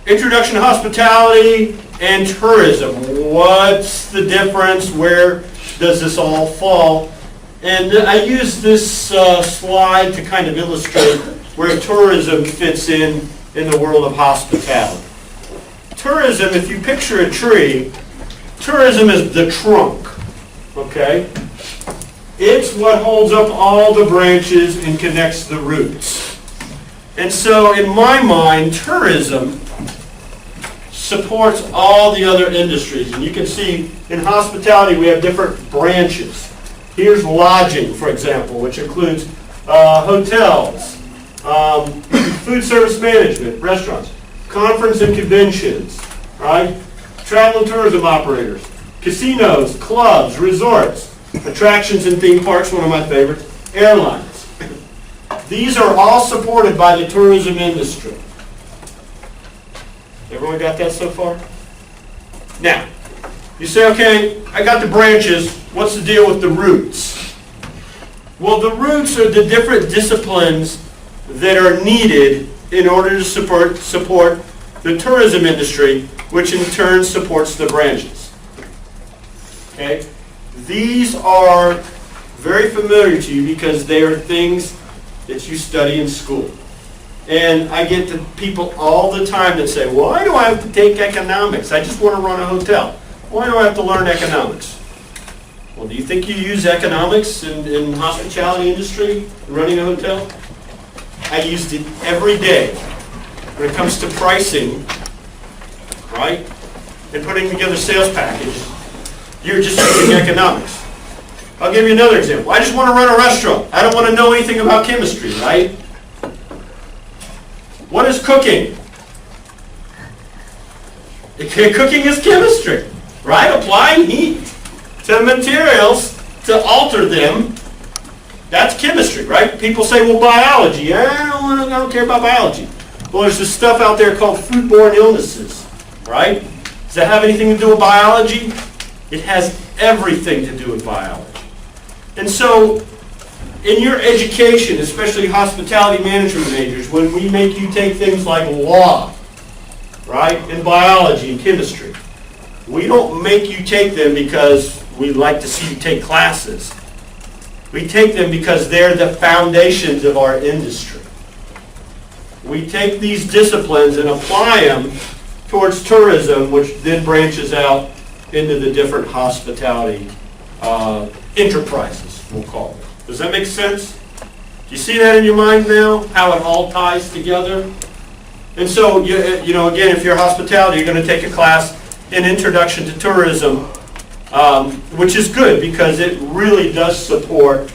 introduction to hospitality and tourism. What's the difference? Where does this all fall? And I use this slide to kind of illustrate where tourism fits in the world of hospitality. Tourism, if you picture a tree, tourism is the trunk, okay? It's what holds up all the branches and connects the roots. And so in my mind, tourism supports all the other industries. And you can see in hospitality we have different branches. Here's lodging, for example, which includes hotels, food service management, restaurants, conference and conventions, right? Travel and tourism operators, casinos, clubs, resorts, attractions and theme parks, one of my favorites, airlines. These are all supported by the tourism industry. Everyone got that so far? Now, you say, okay, I got the branches, what's the deal with the roots? Well, the roots are the different disciplines that are needed in order to support the tourism industry, which in turn supports the branches. Okay? These are very familiar to you because they are things that you study in school. And I get to people all the time that say, why do I have to take economics? I just want to run a hotel. Why do I have to learn economics? Well, do you think you use economics in the hospitality industry, running a hotel? I used it every day when it comes to pricing, right? And putting together sales packages. You're just using economics. I'll give you another example. I just want to run a restaurant. I don't want to know anything about chemistry, right? What is cooking? Cooking is chemistry, right? Applying heat to materials to alter them. That's chemistry, right? People say, well, biology. I don't care about biology. Well, there's this stuff out there called foodborne illnesses, right? Does that have anything to do with biology? It has everything to do with biology. And so, in your education, especially hospitality management majors, when we make you take things like law, right, and biology and chemistry, we don't make you take them because we like to see you take classes. We take them because they're the foundations of our industry. We take these disciplines and apply them towards tourism, which then branches out into the different hospitality enterprises, we'll call it. Does that make sense? Do you see that in your mind now, how it all ties together? And so, you know, again, if you're hospitality, you're going to take a class in Introduction to Tourism, which is good because it really does support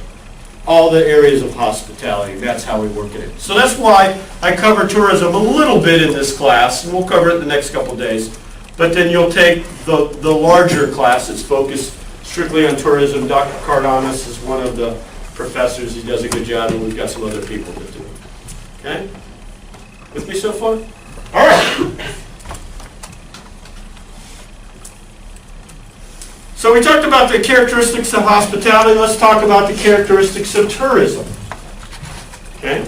all the areas of hospitality. That's how we work it in. So that's why I cover tourism a little bit in this class, and we'll cover it the next couple days. But then you'll take the larger class that's focused strictly on tourism. Dr. Cardanis is one of the professors. He does a good job, and we've got some other people that do it. Okay? With me so far? All right. So we talked about the characteristics of hospitality. Let's talk about the characteristics of tourism. Okay?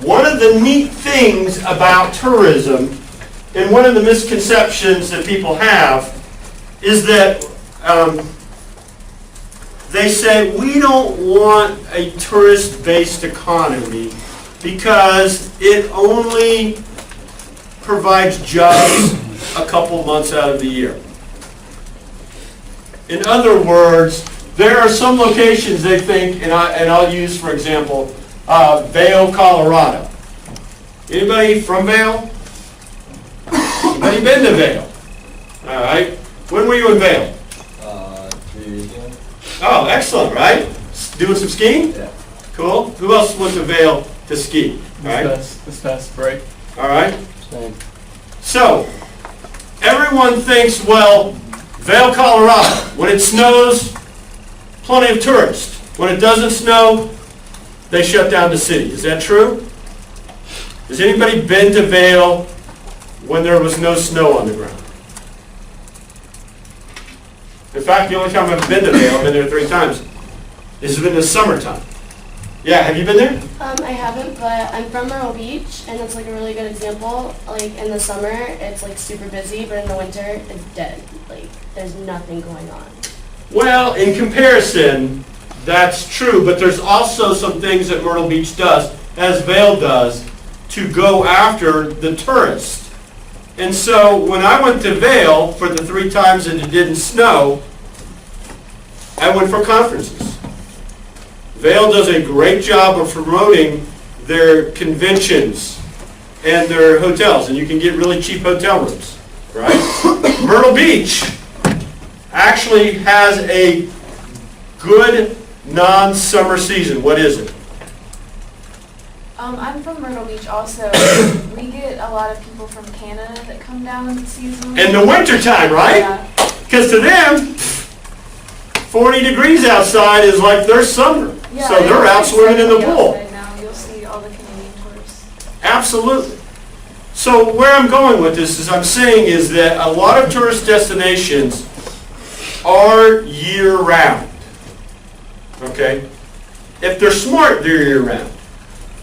One of the neat things about tourism, and one of the misconceptions that people have, is that they say, we don't want a tourist-based economy because it only provides jobs a couple months out of the year. In other words, there are some locations they think, and I'll use, for example, Vail, Colorado. Anybody from Vail? Anybody been to Vail? All right. When were you in Vail? 3 years ago. Oh, excellent, right? Doing some skiing? Yeah. Cool. Who else went to Vail to ski? All right. This past break. All right. Same. So, everyone thinks, well, Vail, Colorado, when it snows, plenty of tourists. When it doesn't snow, they shut down the city. Is that true? Has anybody been to Vail when there was no snow on the ground? In fact, the only time I've been to Vail, I've been there 3 times, is in the summertime. Yeah, have you been there? I haven't, but I'm from Myrtle Beach, and it's like a really good example. Like in the summer, it's like super busy, but in the winter, it's dead. Like there's nothing going on. Well, in comparison, that's true, but there's also some things that Myrtle Beach does, as Vail does, to go after the tourist. And so when I went to Vail for the 3 times that it didn't snow, I went for conferences. Vail does a great job of promoting their conventions and their hotels, and you can get really cheap hotel rooms, right? Myrtle Beach actually has a good non-summer season. What is it? I'm from Myrtle Beach also. We get a lot of people from Canada that come down seasonally. In the wintertime, right? Yeah. Because to them, 40 degrees outside is like their summer. Yeah, So they're out swimming in the pool. Right now, you'll see all the Canadian tourists. Absolutely. So where I'm going with this is I'm saying is that a lot of tourist destinations are year-round. Okay? If they're smart, they're year-round.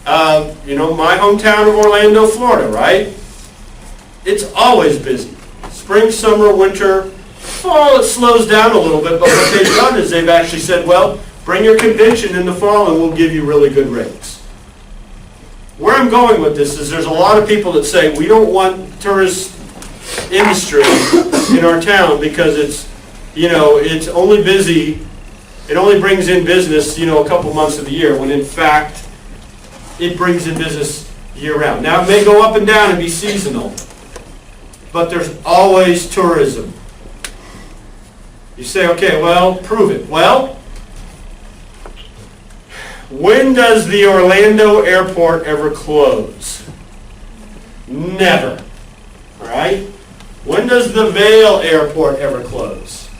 My hometown of Orlando, Florida, right? It's always busy. Spring, summer, winter, fall, it slows down a little bit, but what they've done is they've actually said, well, bring your convention in the fall and we'll give you really good rates. Where I'm going with this is there's a lot of people that say we don't want tourist industry in our town because it's only busy, it only brings in business, a couple months of the year, when in fact it brings in business year-round. Now it may go up and down and be seasonal, but there's always tourism. You say, okay, well, prove it. Well, when does the Orlando airport ever close? Never. All right? When does the Vail airport ever close?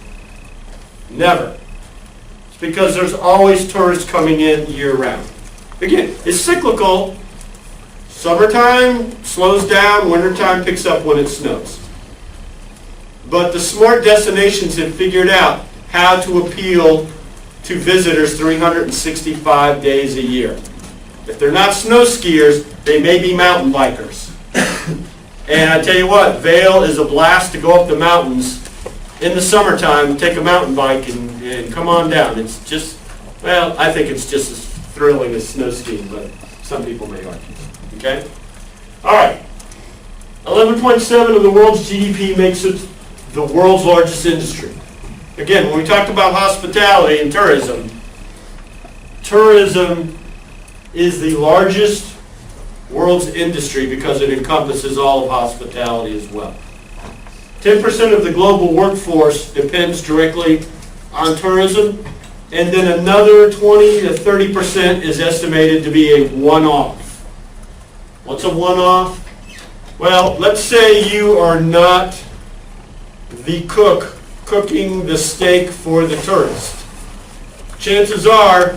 Never. It's because there's always tourists coming in year-round. Again, it's cyclical. Summertime slows down, wintertime picks up when it snows. But the smart destinations have figured out how to appeal to visitors 365 days a year. If they're not snow skiers, they may be mountain bikers. And I tell you what, Vail is a blast to go up the mountains in the summertime, take a mountain bike and come on down. It's just, well, I think it's just as thrilling as snow skiing, but some people may argue. Okay? All right. 11.7 of the world's GDP makes it the world's largest industry. Again, when we talked about hospitality and tourism, tourism is the largest world's industry because it encompasses all of hospitality as well. 10% of the global workforce depends directly on tourism, and then another 20 to 30% is estimated to be a one-off. What's a one-off? Well, let's say you are not the cook cooking the steak for the tourist. Chances are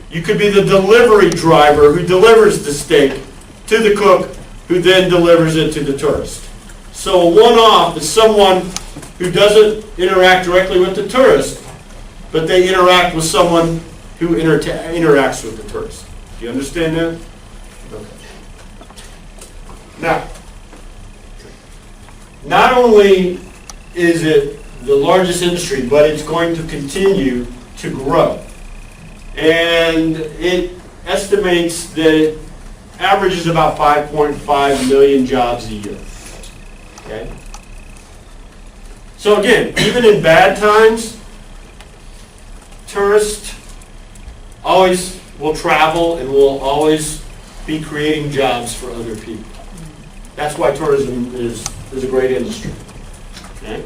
you could be the delivery driver who delivers the steak to the cook who then delivers it to the tourist. So a one-off is someone who doesn't interact directly with the tourist, but they interact with someone who interacts with the tourist. Do you understand that? Okay. Now, not only is it the largest industry, but it's going to continue to grow. And it estimates that it averages about 5.5 million jobs a year. Okay? So again, even in bad times, tourists always will travel and will always be creating jobs for other people. That's why tourism is a great industry. Okay?